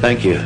Thank you.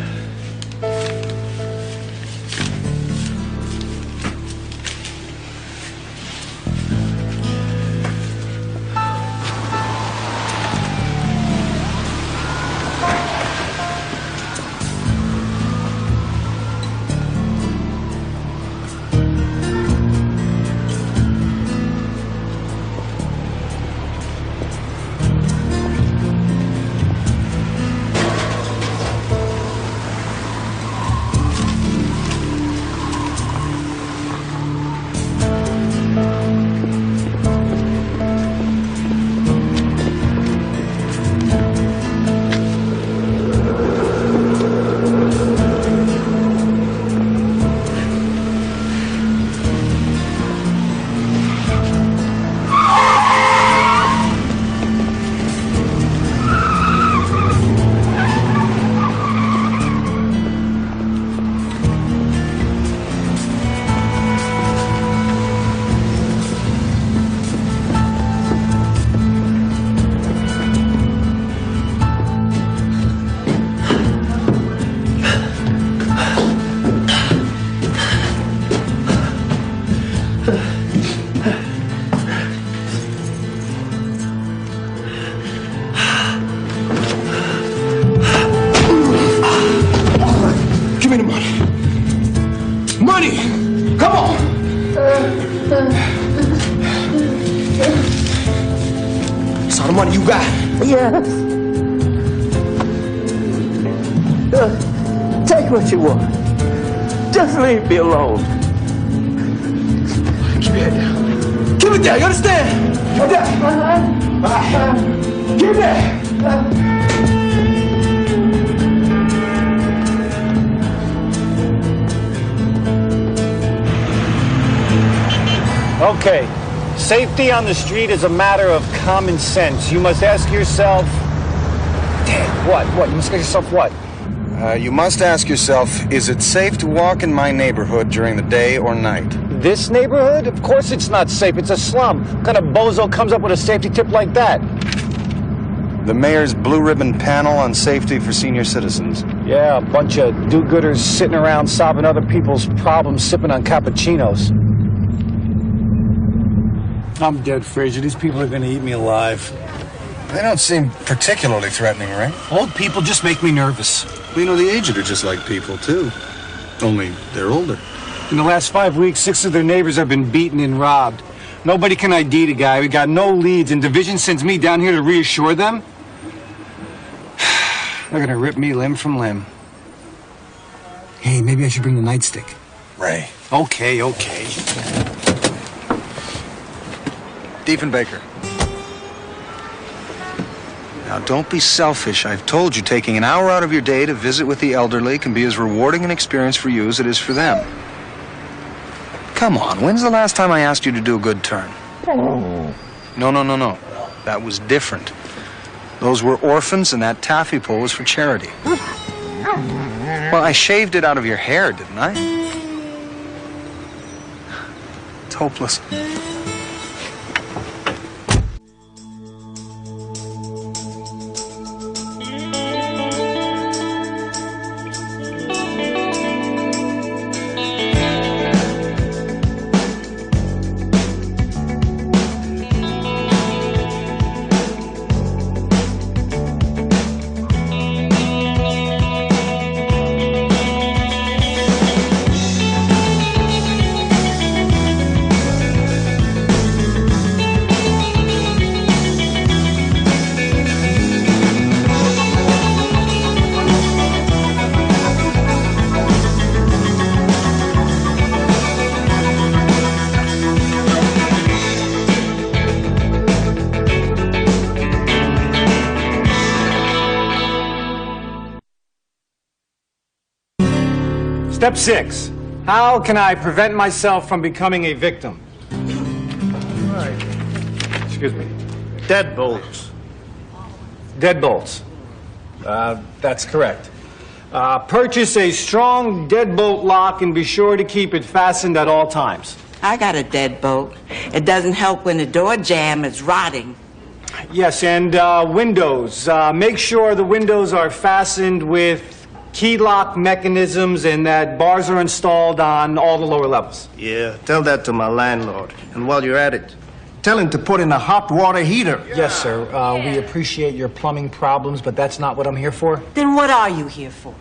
Money you got? Yes. Take what you want. Just leave me alone. Keep your head down. Keep it down, you understand? Keep it down. All right. Keep it down. Okay. Safety on the street is a matter of common sense. You must ask yourself... Damn, what? You must ask yourself what? You must ask yourself, is it safe to walk in my neighborhood during the day or night? This neighborhood? Of course it's not safe. It's a slum. What kind of bozo comes up with a safety tip like that? The mayor's blue ribbon panel on safety for senior citizens. Yeah, a bunch of do-gooders sitting around solving other people's problems, sipping on cappuccinos. I'm dead, Fraser. These people are going to eat me alive. They don't seem particularly threatening, Ray. Old people just make me nervous. Well, you know, the aged are just like people, too. Only they're older. In the last 5 weeks, 6 of their neighbors have been beaten and robbed. Nobody can ID the guy. We got no leads, and Division sends me down here to reassure them. They're going to rip me limb from limb. Hey, maybe I should bring the nightstick. Ray. Okay. Diefenbaker. Now, don't be selfish. I've told you taking an hour out of your day to visit with the elderly can be as rewarding an experience for you as it is for them. Come on, when's the last time I asked you to do a good turn? No. That was different. Those were orphans, and that taffy pull was for charity. Well, I shaved it out of your hair, didn't I? It's hopeless. Step 6. How can I prevent myself from becoming a victim? Excuse me. Deadbolts. Deadbolts. That's correct. Purchase a strong deadbolt lock and be sure to keep it fastened at all times. I got a deadbolt. It doesn't help when the door jamb is rotting. Yes, and windows. Make sure the windows are fastened with key lock mechanisms and that bars are installed on all the lower levels. Yeah, tell that to my landlord. And while you're at it, tell him to put in a hot water heater. Yes, sir. We appreciate your plumbing problems, but that's not what I'm here for. Then what are you here for?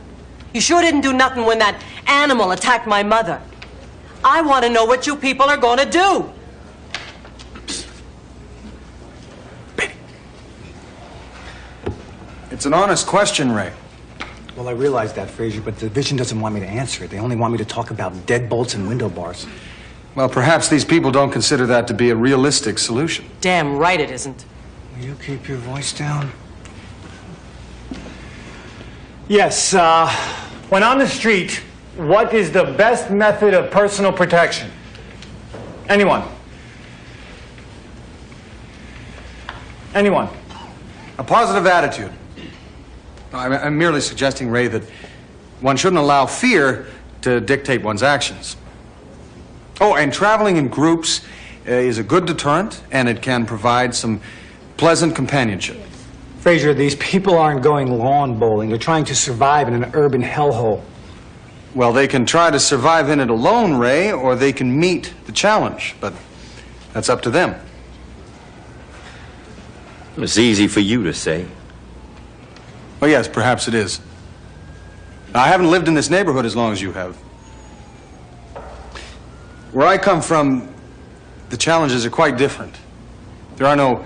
You sure didn't do nothing when that animal attacked my mother. I want to know what you people are going to do. It's an honest question, Ray. Well, I realize that, Fraser, but the division doesn't want me to answer it. They only want me to talk about deadbolts and window bars. Well, perhaps these people don't consider that to be a realistic solution. Damn right it isn't. Will you keep your voice down? Yes, when on the street, what is the best method of personal protection? Anyone? Anyone? A positive attitude. I'm merely suggesting, Ray, that one shouldn't allow fear to dictate one's actions. Oh, and traveling in groups is a good deterrent, and it can provide some pleasant companionship. Fraser, these people aren't going lawn bowling. They're trying to survive in an urban hellhole. Well, they can try to survive in it alone, Ray, or they can meet the challenge, but that's up to them. It's easy for you to say. Well, yes, perhaps it is. I haven't lived in this neighborhood as long as you have. Where I come from, the challenges are quite different. There are no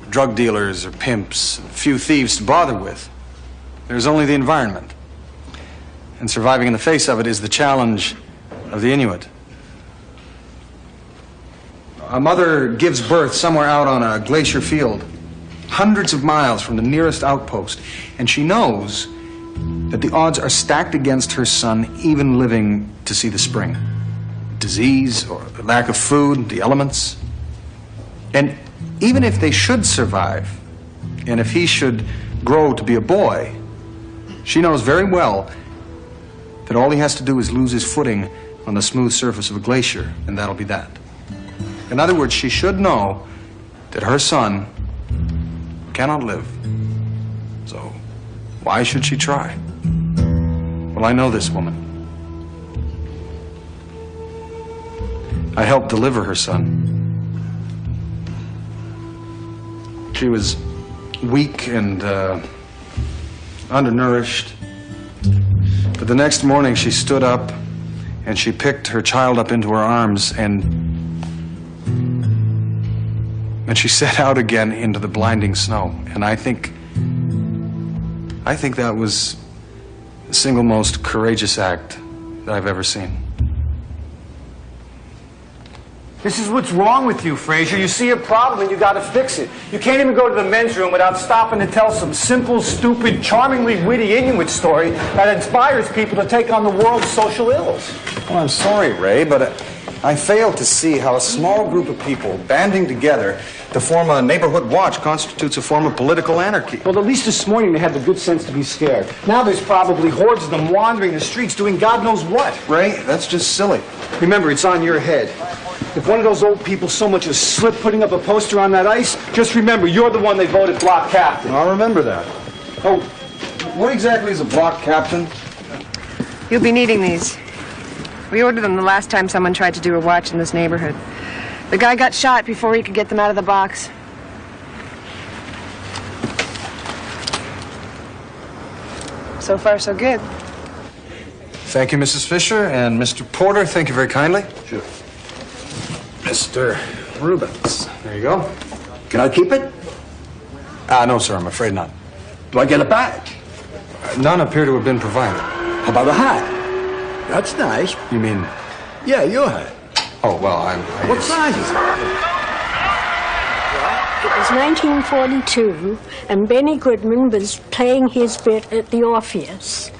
drug dealers or pimps, few thieves to bother with. There's only the environment. And surviving in the face of it is the challenge of the Inuit. A mother gives birth somewhere out on a glacier field, hundreds of miles from the nearest outpost, and she knows that the odds are stacked against her son even living to see the spring. Disease or the lack of food, the elements. And even if they should survive, and if he should grow to be a boy, she knows very well that all he has to do is lose his footing on the smooth surface of a glacier, and that'll be that. In other words, she should know that her son cannot live. So why should she try? Well, I know this woman. I helped deliver her son. She was weak and undernourished. But the next morning she stood up and she picked her child up into her arms and she set out again into the blinding snow. And I think that was the single most courageous act that I've ever seen. This is what's wrong with you, Fraser. You see a problem and you gotta fix it. You can't even go to the men's room without stopping to tell some simple, stupid, charmingly witty Inuit story that inspires people to take on the world's social ills. Well, I'm sorry, Ray, but I fail to see how a small group of people banding together to form a neighborhood watch constitutes a form of political anarchy. Well, at least this morning they had the good sense to be scared. Now there's probably hordes of them wandering the streets doing God knows what. Ray, that's just silly. Remember, it's on your head. If one of those old people so much as slipped putting up a poster on that ice, just remember, you're the one they voted block captain. I'll remember that. Oh, what exactly is a block captain? You'll be needing these. We ordered them the last time someone tried to do a watch in this neighborhood. The guy got shot before he could get them out of the box. So far, so good. Thank you, Mrs. Fisher, and Mr. Porter, thank you very kindly. Sure. Mr. Rubens, there you go. Can I keep it? No, sir, I'm afraid not. Do I get a badge? None appear to have been provided. How about a hat? That's nice. You mean? Yeah, your hat. Oh, well, What size is it? It was 1942, and Benny Goodman was playing his bit at the Orpheus.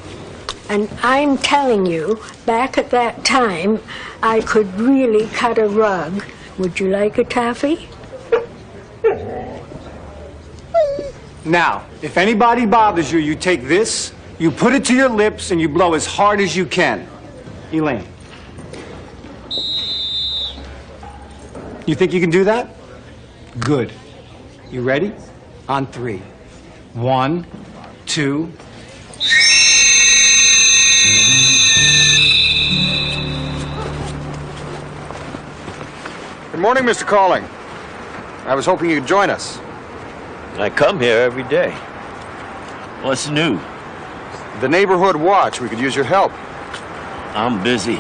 And I'm telling you, back at that time, I could really cut a rug. Would you like a taffy? Now, if anybody bothers you, you take this, you put it to your lips, and you blow as hard as you can. Elaine. You think you can do that? Good. You ready? On 3. 1, 2... morning, Mr. Calling. I was hoping you'd join us. I come here every day. What's new? The neighborhood watch. We could use your help. I'm busy.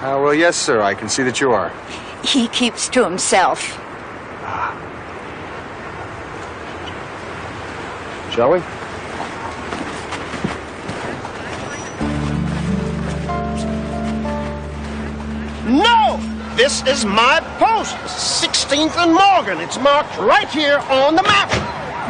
Well, yes, sir. I can see that you are. He keeps to himself. Shall we? No! This is my post, 16th and Morgan. It's marked right here on the map.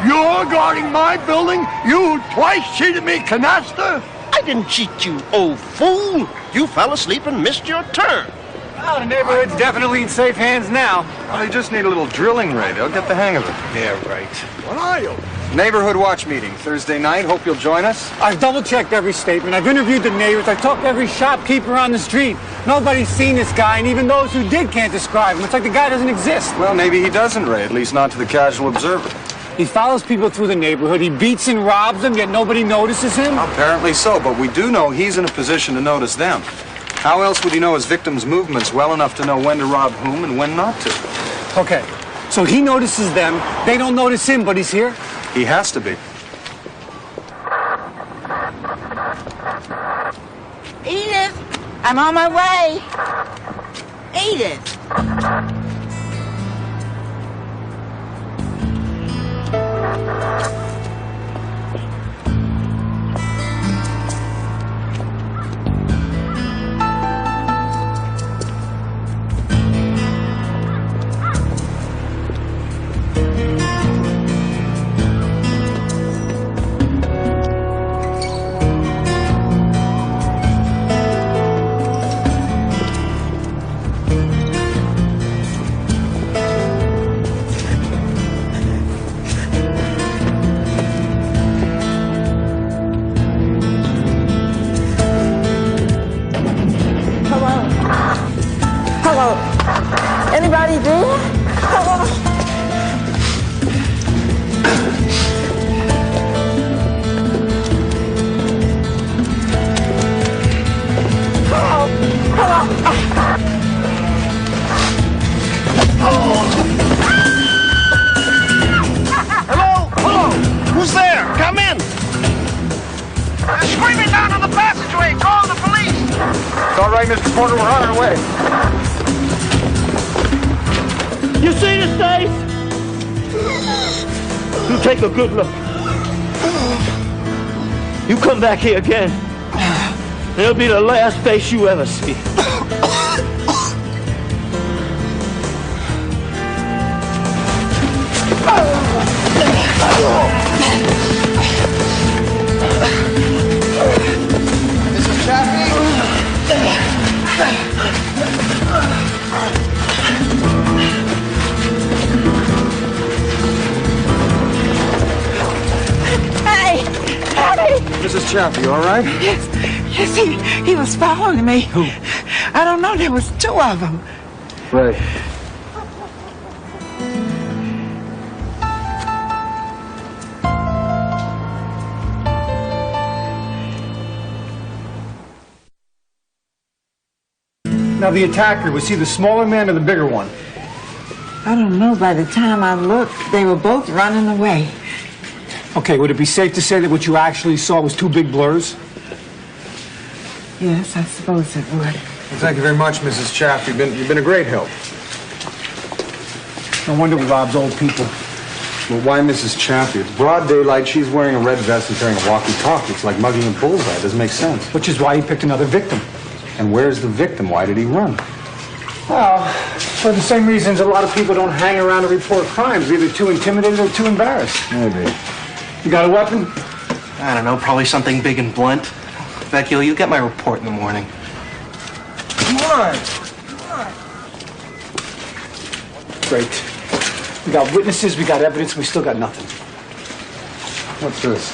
You're guarding my building? You twice cheated me, canasta? I didn't cheat you, old fool. You fell asleep and missed your turn. Well, the neighborhood's definitely in safe hands now. Well, they just need a little drilling, Ray. They'll get the hang of it. Yeah, right. What are you? Neighborhood watch meeting, Thursday night. Hope you'll join us. I've double-checked every statement. I've interviewed the neighbors. I've talked to every shopkeeper on the street. Nobody's seen this guy, and even those who did can't describe him. It's like the guy doesn't exist. Well, maybe he doesn't, Ray. At least not to the casual observer. He follows people through the neighborhood. He beats and robs them, yet nobody notices him. Apparently so, but we do know he's in a position to notice them. How else would he know his victims' movements well enough to know when to rob whom and when not to? Okay, so he notices them. They don't notice him, but he's here? He has to be. Edith, I'm on my way. Edith. Anybody there? Hello? Hello? Who's there? Come in. They're screaming down on the passageway. Call the police. It's all right, Mr. Porter. We're on our way. You see this face? You take a good look. You come back here again, it'll be the last face you ever see. Mrs. Chaffee? Mrs. Chaffee, you all right? Yes, he was following me. Who? I don't know, there was two of them. Ray. Now, the attacker, was he the smaller man or the bigger one? I don't know. By the time I looked, they were both running away. Okay, would it be safe to say that what you actually saw was two big blurs? Yes, I suppose it would. Well, thank you very much, Mrs. Chaffee. You've been a great help. No wonder he robs old people. Well, why Mrs. Chaffee? It's broad daylight. She's wearing a red vest and carrying a walkie-talkie. It's like mugging a bullseye. It doesn't make sense. Which is why he picked another victim. And where's the victim? Why did he run? Well, for the same reasons a lot of people don't hang around to report crimes. Either too intimidated or too embarrassed. Maybe. You got a weapon? I don't know, probably something big and blunt. Vecchio, you get my report in the morning. Come on. Great. We got witnesses, we got evidence, we still got nothing. What's this?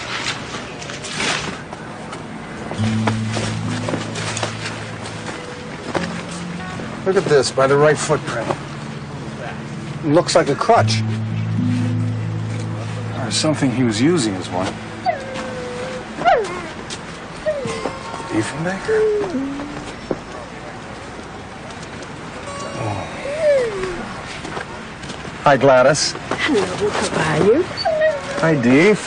Look at this, by the right footprint. Looks like a crutch. Or something he was using as one. Diefenbaker? Oh. Hi, Gladys. Hello, how are you? Hi, Dave.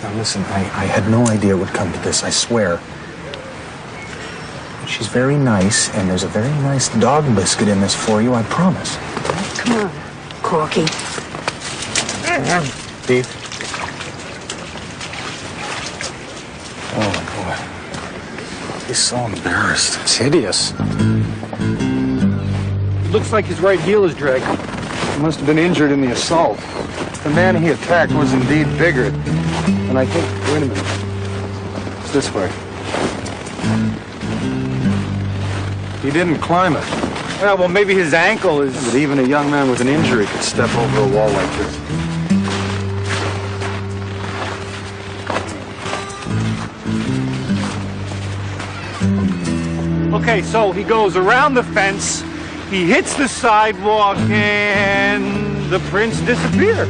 Now, listen, I had no idea it would come to this, I swear. She's very nice, and there's a very nice dog biscuit in this for you, I promise. Come on, Corky. Dave. Oh, boy. He's so embarrassed. It's hideous. Looks like his right heel is dragging. He must have been injured in the assault. The man he attacked was indeed bigger. And I think, wait a minute. It's this way. He didn't climb it. Yeah, well, maybe his ankle is... But even a young man with an injury could step over a wall like this. Okay, so he goes around the fence, he hits the sidewalk, and the prints disappear.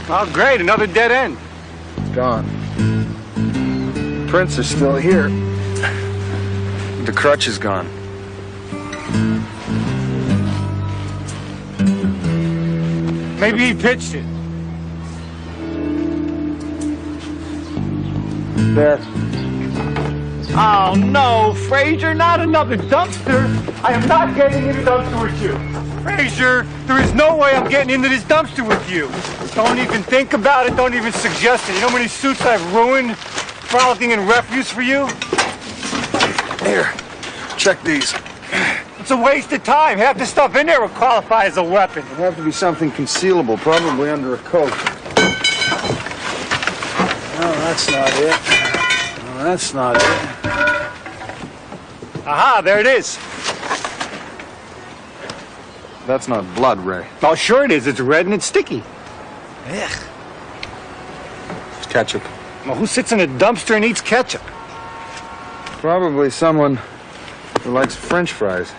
Oh, great, another dead end. It's gone. Prints are still here. The crutch is gone. Maybe he pitched it. There. Oh, no, Fraser, not another dumpster. I am not getting in the dumpster with you. Fraser, there is no way I'm getting into this dumpster with you. Don't even think about it. Don't even suggest it. You know how many suits I've ruined frolicking in refuse for you? Here, check these. It's a waste of time. Half the stuff in there would qualify as a weapon. It'd have to be something concealable, probably under a coat. No, that's not it. No, that's not it. Aha, there it is. That's not blood, Ray. Oh, sure it is. It's red and it's sticky. Ugh. It's ketchup. Well, who sits in a dumpster and eats ketchup? Probably someone who likes French fries.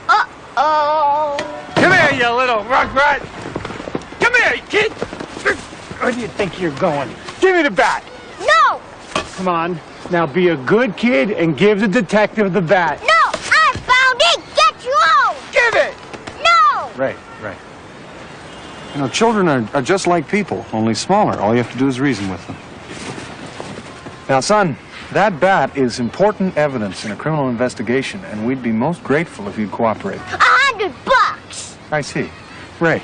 Uh-oh. Come here, you little rugrat. Come here, kid. Where do you think you're going? Give me the bat. No. Come on. Now be a good kid and give the detective the bat. No, I found it. Get you home. Give it. No. Ray. You know, children are just like people, only smaller. All you have to do is reason with them. Now, son, that bat is important evidence in a criminal investigation, and we'd be most grateful if you'd cooperate. $100. I see. Ray.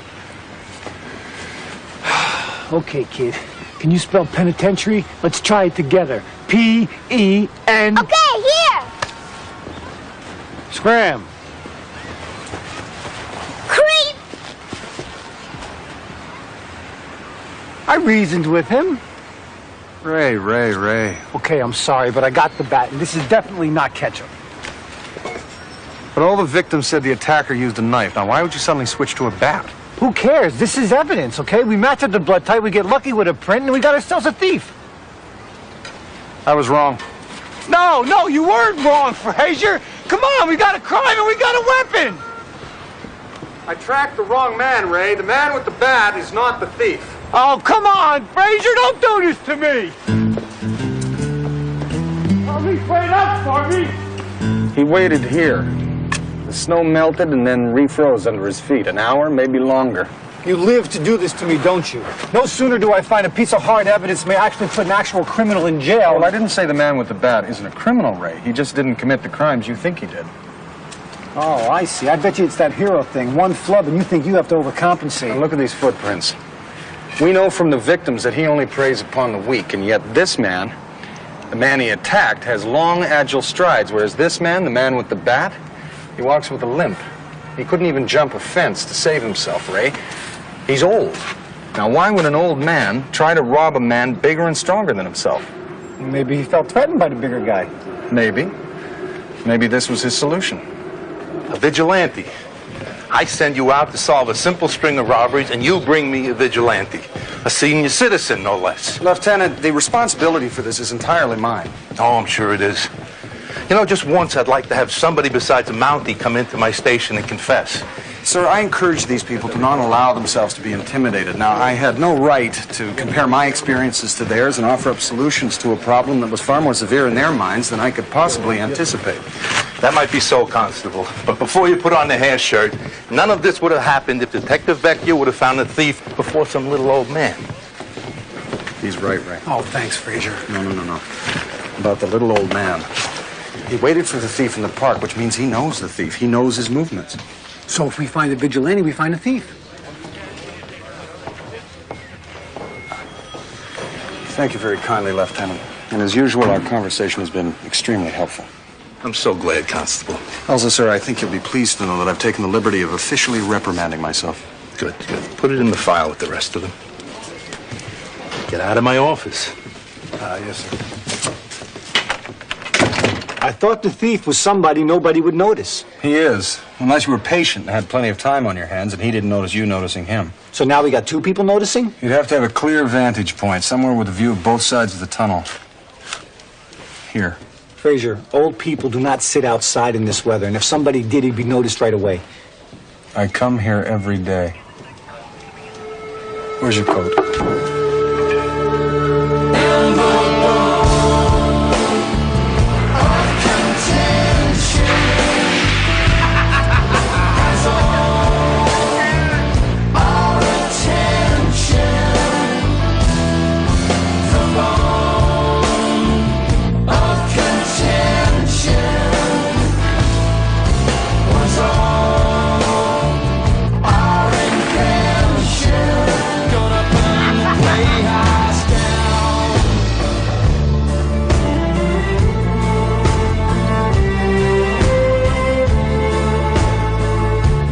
Okay, kid. Can you spell penitentiary? Let's try it together. P-E-N... Okay, here. Scram. Creep. I reasoned with him. Ray. Okay, I'm sorry, but I got the bat, and this is definitely not ketchup. But all the victims said the attacker used a knife. Now, why would you suddenly switch to a bat? Who cares? This is evidence, okay? We match up the blood type, we get lucky with a print, and we got ourselves a thief. I was wrong. No, you weren't wrong, Fraser. Come on, we got a crime and we got a weapon. I tracked the wrong man, Ray. The man with the bat is not the thief. Oh, come on, Fraser, don't do this to me. Please wait up for me. He waited here. The snow melted and then refroze under his feet. An hour, maybe longer. You live to do this to me, don't you? No sooner do I find a piece of hard evidence may actually put an actual criminal in jail. Well, I didn't say the man with the bat isn't a criminal, Ray. He just didn't commit the crimes you think he did. Oh, I see. I bet you it's that hero thing. One flub and you think you have to overcompensate. Now look at these footprints. We know from the victims that he only preys upon the weak, and yet this man, the man he attacked, has long, agile strides, whereas this man, the man with the bat, he walks with a limp. He couldn't even jump a fence to save himself, Ray. He's old. Now, why would an old man try to rob a man bigger and stronger than himself? Maybe he felt threatened by the bigger guy. Maybe. Maybe this was his solution. A vigilante. I send you out to solve a simple string of robberies, and you bring me a vigilante. A senior citizen, no less. Lieutenant, the responsibility for this is entirely mine. Oh, I'm sure it is. You know, just once I'd like to have somebody besides a Mountie come into my station and confess. Sir, I encourage these people to not allow themselves to be intimidated. Now, I had no right to compare my experiences to theirs and offer up solutions to a problem that was far more severe in their minds than I could possibly anticipate. That might be so, Constable. But before you put on the hair shirt, none of this would have happened if Detective Vecchio would have found the thief before some little old man. He's right, Ray. Oh, thanks, Fraser. No. About the little old man. He waited for the thief in the park, which means he knows the thief. He knows his movements. So if we find the vigilante, we find the thief. Thank you very kindly, Lieutenant. And as usual, our conversation has been extremely helpful. I'm so glad, Constable. Also, sir, I think you'll be pleased to know that I've taken the liberty of officially reprimanding myself. Good. Put it in the file with the rest of them. Get out of my office. Yes, sir. I thought the thief was somebody nobody would notice. He is, unless you were patient and had plenty of time on your hands and he didn't notice you noticing him. So now we got two people noticing? You'd have to have a clear vantage point, somewhere with a view of both sides of the tunnel. Here. Fraser, old people do not sit outside in this weather, and if somebody did, he'd be noticed right away. I come here every day. Where's your coat?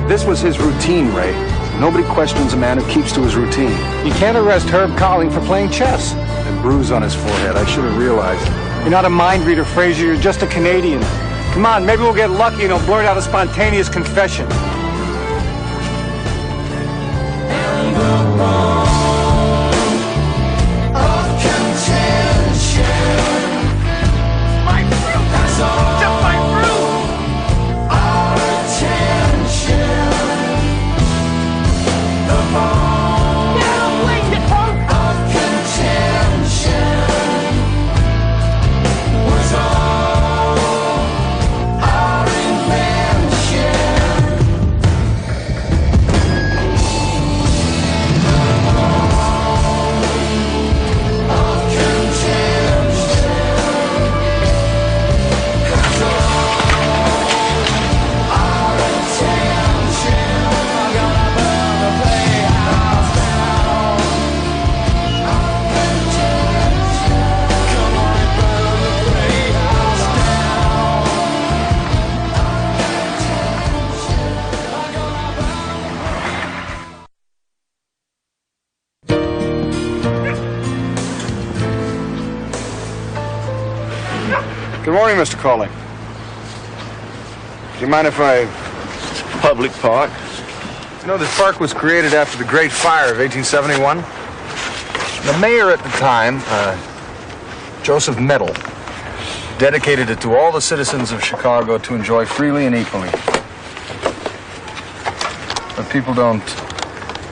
This was his routine, Ray. Nobody questions a man who keeps to his routine. You can't arrest Herb Colling for playing chess. A bruise on his forehead. I should have realized. You're not a mind reader, Fraser. You're just a Canadian. Come on, maybe we'll get lucky and he'll blurt out a spontaneous confession. Good morning, Mr. Colling. Do you mind if I... Public park. You know, this park was created after the Great Fire of 1871. The mayor at the time, Joseph Meddle, dedicated it to all the citizens of Chicago to enjoy freely and equally. But people don't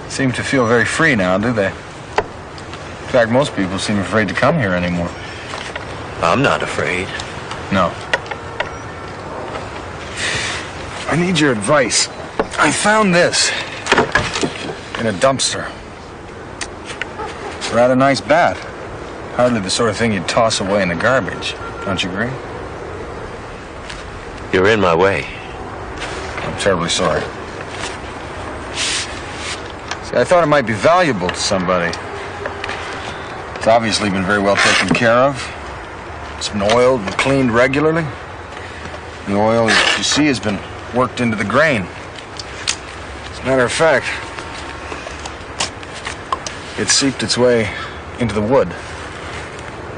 seem to feel very free now, do they? In fact, most people seem afraid to come here anymore. I'm not afraid. No. I need your advice. I found this in a dumpster. It's a rather nice bat. Hardly the sort of thing you'd toss away in the garbage. Don't you agree? You're in my way. I'm terribly sorry. See, I thought it might be valuable to somebody. It's obviously been very well taken care of. It's been oiled and cleaned regularly. The oil, as you see, has been worked into the grain. As a matter of fact, it seeped its way into the wood.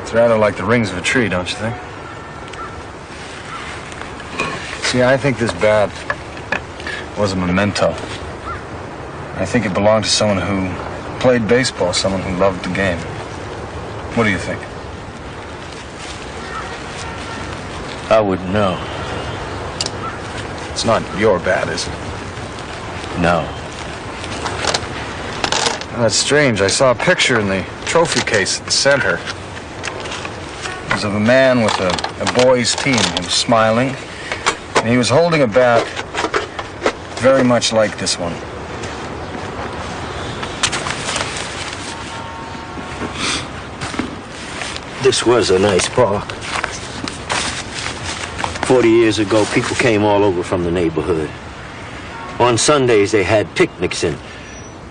It's rather like the rings of a tree, don't you think? See, I think this bat was a memento. I think it belonged to someone who played baseball, someone who loved the game. What do you think? I wouldn't know. It's not your bat, is it? No. Well, that's strange. I saw a picture in the trophy case at the center. It was of a man with a boys' team. He was smiling, and he was holding a bat very much like this one. This was a nice park. 40 years ago, people came all over from the neighborhood. On Sundays, they had picnics and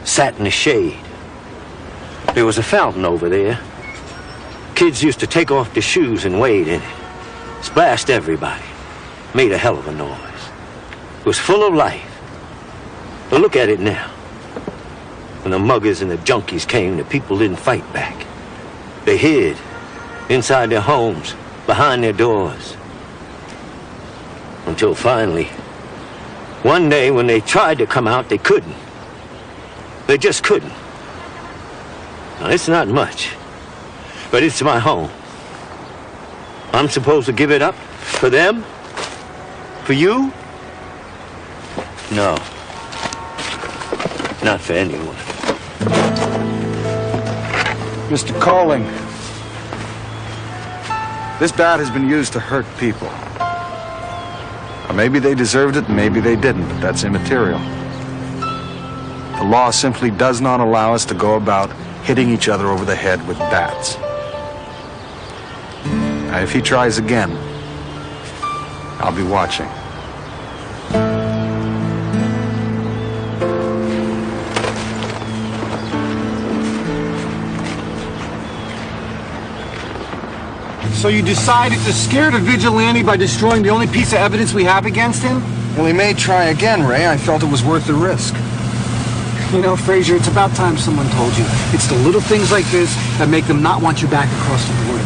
sat in the shade. There was a fountain over there. Kids used to take off their shoes and wade in it. Splashed everybody. Made a hell of a noise. It was full of life. But look at it now. When the muggers and the junkies came, the people didn't fight back. They hid inside their homes, behind their doors. Until finally, one day when they tried to come out, they couldn't. They just couldn't. Now, it's not much, but it's my home. I'm supposed to give it up for them? For you? No. Not for anyone. Mr. Colling, this bat has been used to hurt people. Now, maybe they deserved it, maybe they didn't, but that's immaterial. The law simply does not allow us to go about hitting each other over the head with bats. Now, if he tries again, I'll be watching. So you decided to scare the vigilante by destroying the only piece of evidence we have against him? Well, he may try again, Ray. I felt it was worth the risk. You know, Fraser, it's about time someone told you. It's the little things like this that make them not want you back across the border.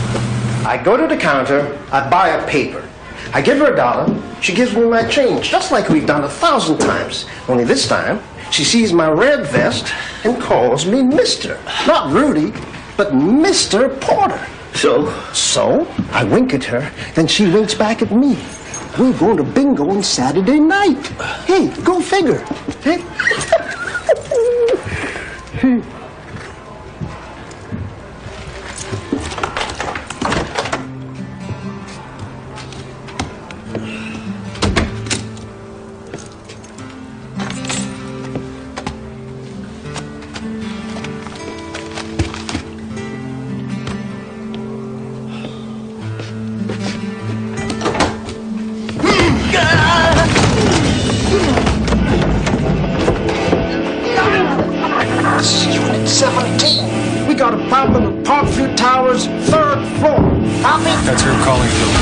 I go to the counter, I buy a paper. I give her $1, she gives me my change, just like we've done 1,000 times. Only this time, she sees my red vest and calls me Mr. Not Rudy, but Mr. Porter. So, I wink at her, then she winks back at me. We're going to bingo on Saturday night. Hey, go figure. Hey. S1Ep13. We got a pop in the Parkview Towers, 3rd floor. Copy? That's her calling through.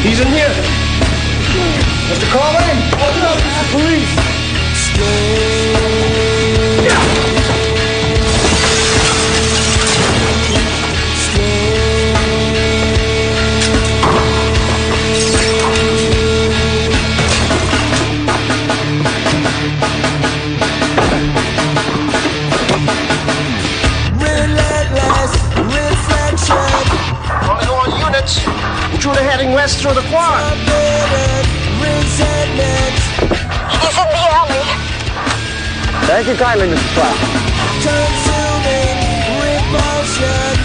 He's in here. Mr. Carlin, open up. It's the police. Only on units. Through the heading west through the quad. It is in the alley. Thank you kindly, Mr. Clark. Consuming repulsion.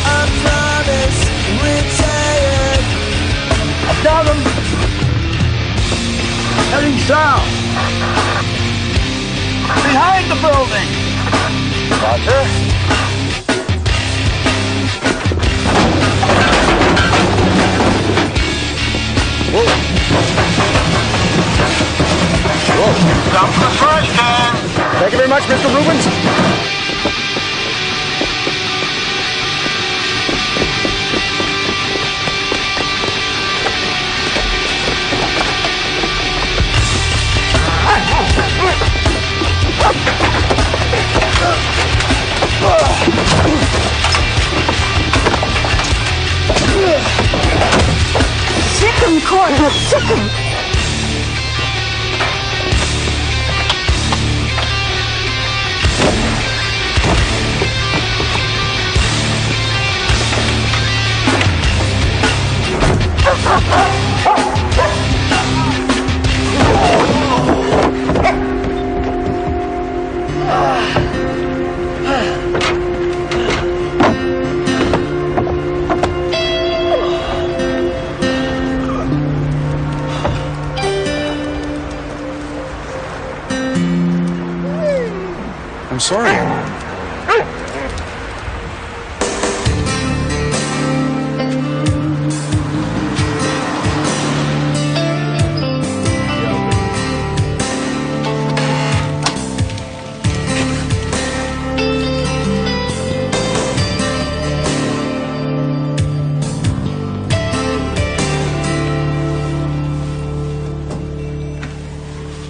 I promise retired. I've got him. Heading south. Behind the building. Roger. Stop the first time. Thank you very much, Mr. Rubens. one corner. I'm sorry.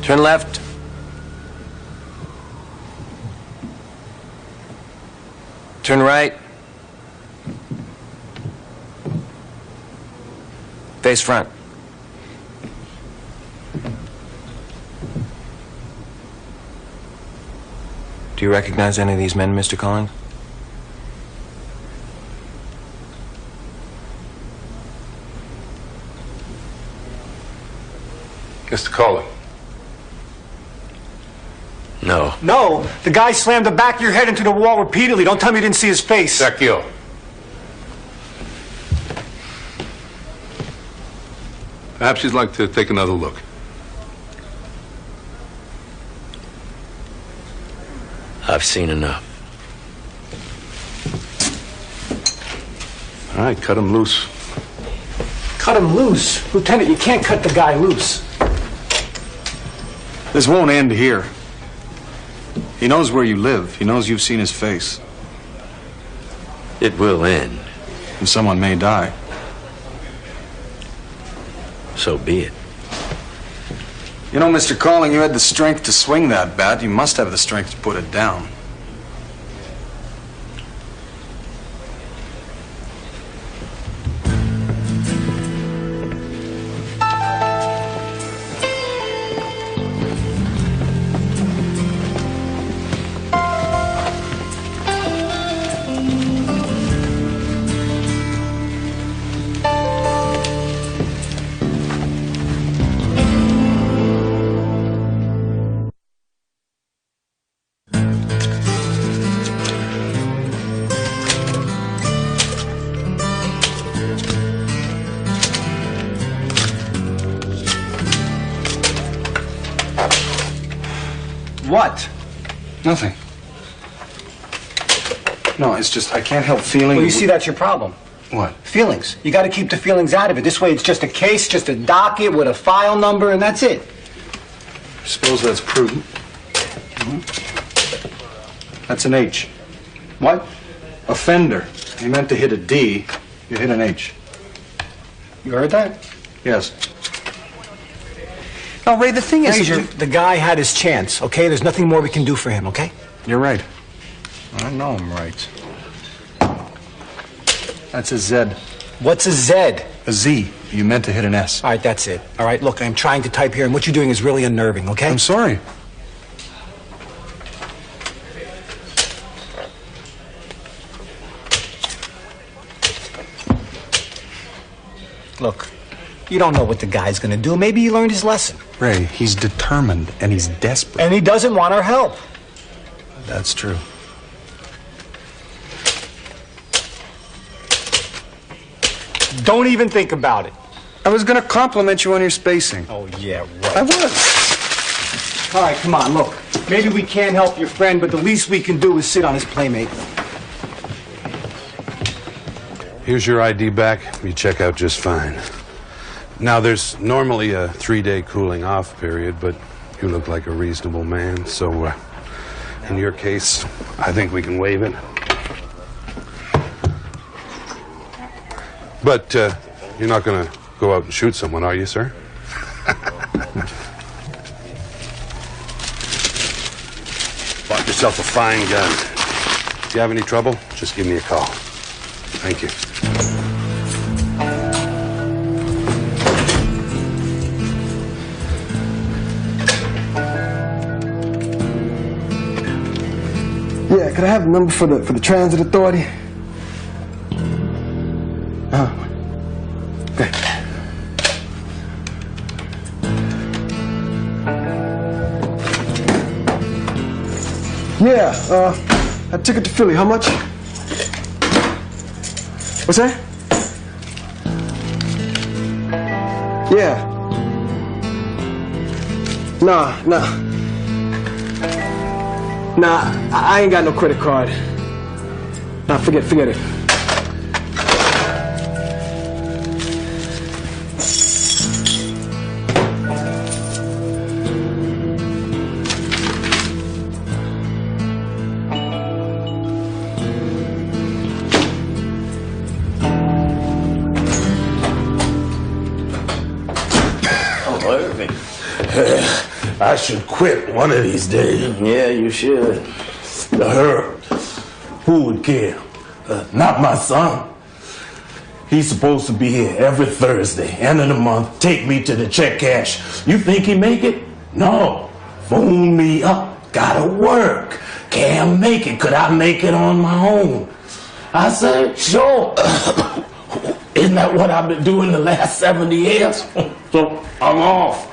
Turn left. Turn right. Face front. Do you recognize any of these men, Mr. Collins? Mr. Collins. No. No, the guy slammed the back of your head into the wall repeatedly. Don't tell me you didn't see his face. Secchio. Perhaps you'd like to take another look. I've seen enough. All right, cut him loose. Cut him loose? Lieutenant, you can't cut the guy loose. This won't end here. He knows where you live. He knows you've seen his face. It will end. And someone may die. So be it. You know, Mr. Calling, you had the strength to swing that bat. You must have the strength to put it down. What? Nothing. No, it's just I can't help feeling... Well, you see, that's your problem. What? Feelings. You got to keep the feelings out of it. This way it's just a case, just a docket with a file number, and that's it. I suppose that's prudent. That's an H. What? Offender. You meant to hit a D. You hit an H. You heard that? Yes. No, Ray, the thing is... Fraser, the guy had his chance, okay? There's nothing more we can do for him, okay? You're right. I know I'm right. That's a Z. What's a Z? A Z. You meant to hit an S. All right, that's it. All right, look, I'm trying to type here, and what you're doing is really unnerving, okay? I'm sorry. Look, you don't know what the guy's gonna do. Maybe he learned his lesson. Ray, he's determined, and he's desperate. And he doesn't want our help. That's true. Don't even think about it. I was gonna compliment you on your spacing. Oh, yeah, right. I was. All right, come on, look. Maybe we can't help your friend, but the least we can do is sit on his playmate. Here's your ID back. You check out just fine. Now, there's normally a 3-day cooling off period, but you look like a reasonable man, so in your case, I think we can waive it. But you're not going to go out and shoot someone, are you, sir? Bought yourself a fine gun. If you have any trouble, just give me a call. Thank you. could I have the number for the transit authority? Okay. Yeah, a ticket to Philly, how much? What's that? Yeah. Nah, I ain't got no credit card. Nah, forget it. I should quit one of these days. Yeah, you should. Her, who would care? Not my son. He's supposed to be here every Thursday, end of the month, take me to the check cash. You think he make it? No. Phone me up. Gotta work. Can't make it. Could I make it on my own? I said, sure. Isn't that what I've been doing the last 70 years? So I'm off.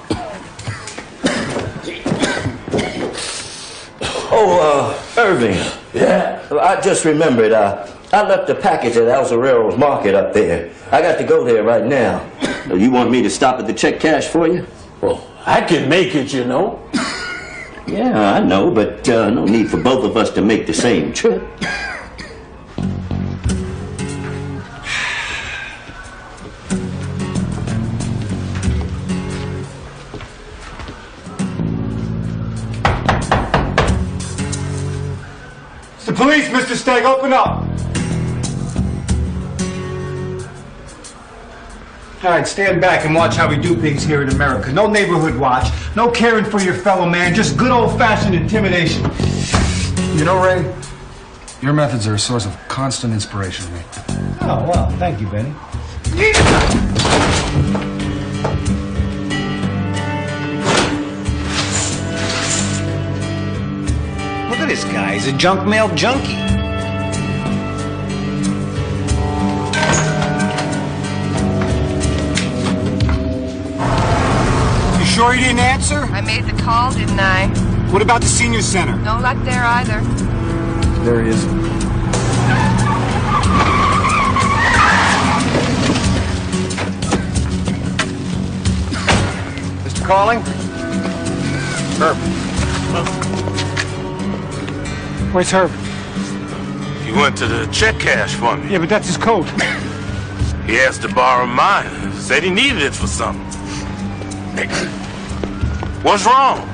Irving. Yeah? I just remembered, I left a package at Alza Railroad's market up there. I got to go there right now. You want me to stop at the check cash for you? Well, I can make it, you know. Yeah, I know, but no need for both of us to make the same trip. The police, Mr. Stegg, open up. All right, stand back and watch how we do things here in America. No neighborhood watch, no caring for your fellow man, just good old-fashioned intimidation. You know, Ray, your methods are a source of constant inspiration to me. Oh, well, thank you, Benny. Look at this guy. He's a junk mail junkie. You sure you didn't answer? I made the call, didn't I? What about the senior center? No luck there either. There he is. Mr. Calling? Herb. Where's Herb? He went to the check cash for me. Yeah, but that's his coat. He asked to borrow mine. Said he needed it for something. What's wrong?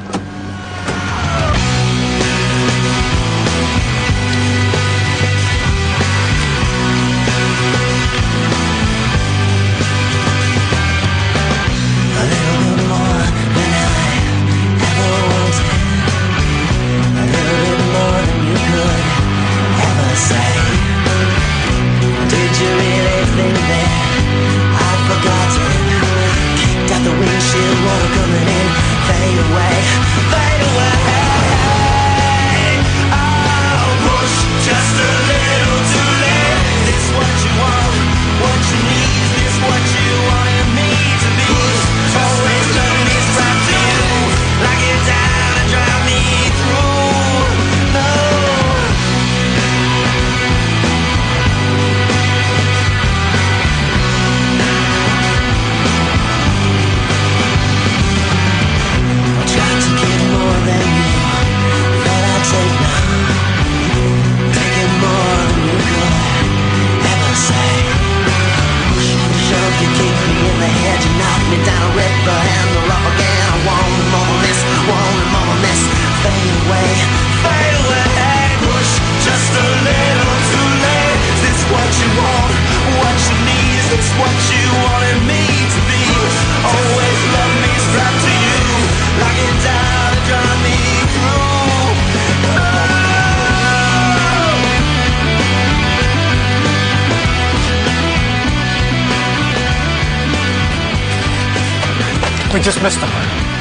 We just missed him.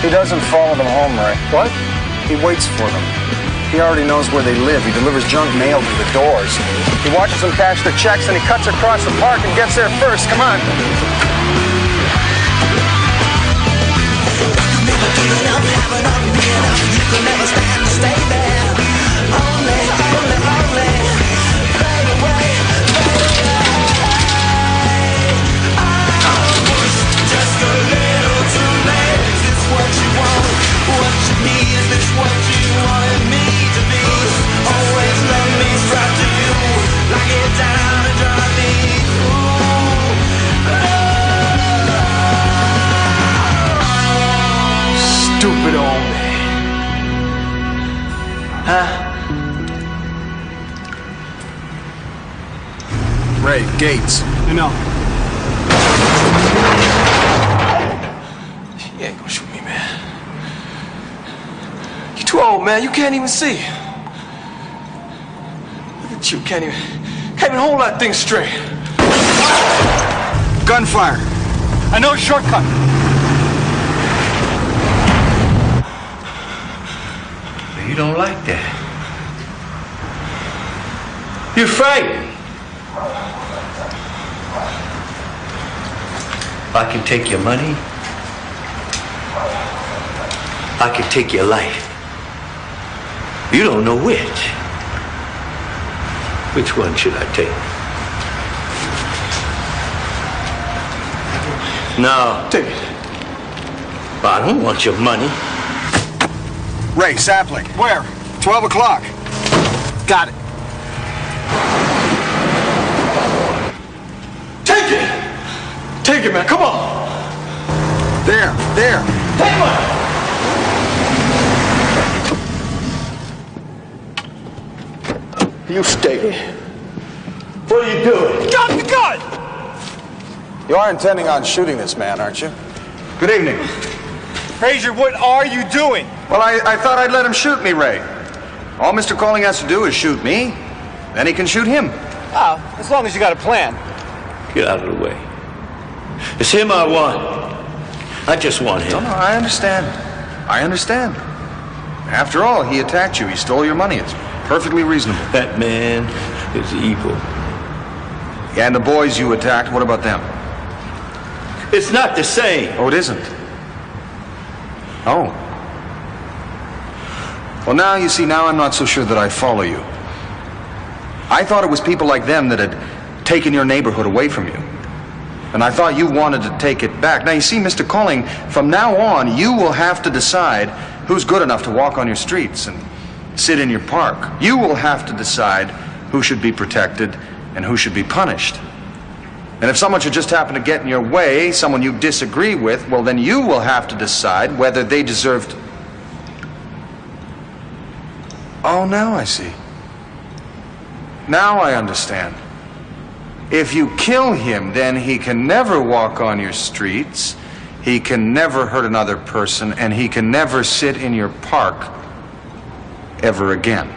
He doesn't follow them home, Ray. What? He waits for them. He already knows where they live. He delivers junk mail to the doors. He watches them cash their checks, and he cuts across the park and gets there first. Come on. Stupid old man. Huh? Ray, Gates. You know. You ain't gonna shoot me, man. You're too old, man. You can't even see. Look at you. Can't even hold that thing straight. Gunfire. I know a shortcut. You don't like that. You're frightened. I can take your money. I can take your life. You don't know which. Which one should I take? No. Take it. I don't want your money. Ray, sapling. Where? 12 o'clock. Got it. Take it! Take it, man. Come on. There. Take one! You stay. What are you doing? Drop the gun! You are intending on shooting this man, aren't you? Good evening. Fraser, what are you doing? Well, I thought I'd let him shoot me, Ray. All Mr. Calling has to do is shoot me. Then he can shoot him. Oh, as long as you got a plan. Get out of the way. It's him I want. I just want him. No, I understand. After all, he attacked you. He stole your money. It's perfectly reasonable. That man is evil. And the boys you attacked, what about them? It's not the same. Oh, it isn't? Oh. Well, now, you see, now I'm not so sure that I follow you. I thought it was people like them that had taken your neighborhood away from you. And I thought you wanted to take it back. Now, you see, Mr. Calling, from now on, you will have to decide who's good enough to walk on your streets and sit in your park. You will have to decide who should be protected and who should be punished. And if someone should just happen to get in your way, someone you disagree with, well, then you will have to decide whether they deserve to... Oh, now I see. Now I understand. If you kill him, then he can never walk on your streets, he can never hurt another person, and he can never sit in your park ever again.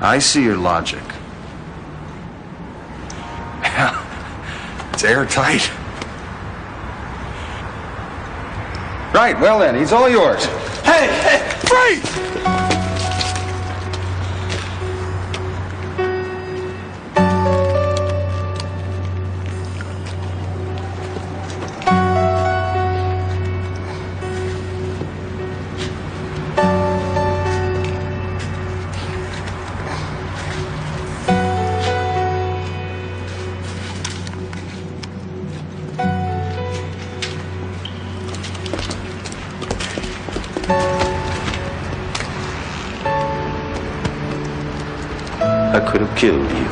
I see your logic. It's airtight. Right, well then, he's all yours. Hey, freeze! I could have killed you.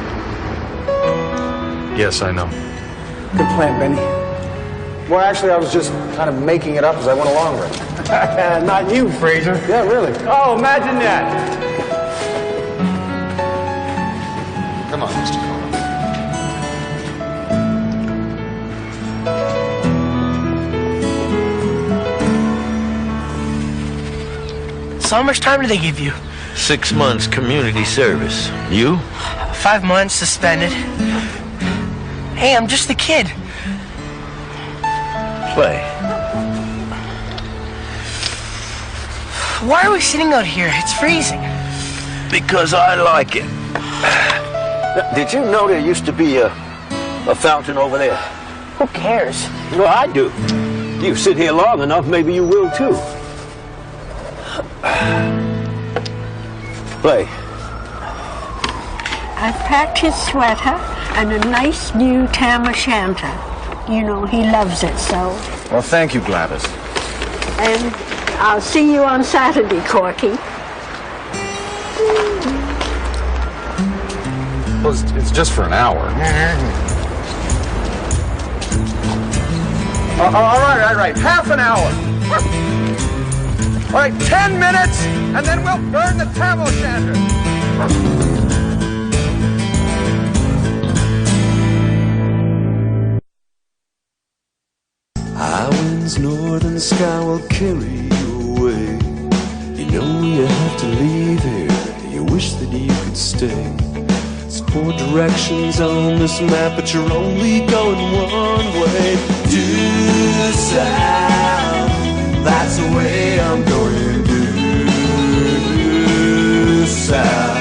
Yes, I know. Good plan, Benny. Well, actually, I was just kind of making it up as I went along with it. Not you, Fraser. Yeah, really. Oh, imagine that. Come on, Mr. Calling. So how much time do they give you? 6 months community service. You? 5 months suspended. Hey, I'm just a kid. Play. Why are we sitting out here? It's freezing. Because I like it. Did you know there used to be a fountain over there? Who cares? Well, I do. You sit here long enough, maybe you will too. Play. I've packed his sweater and a nice new tam o' shanter. You know, he loves it so. Well, thank you, Gladys. And I'll see you on Saturday, Corky. Well, it's just for an hour. All right. Half an hour. All right, 10 minutes, and then we'll burn the tam o' shanter. High winds, northern sky will carry you away. You know you have to leave here. You wish that you could stay. There's 4 directions on this map, but you're only going one way. Due south, that's the way I'm going. Due south.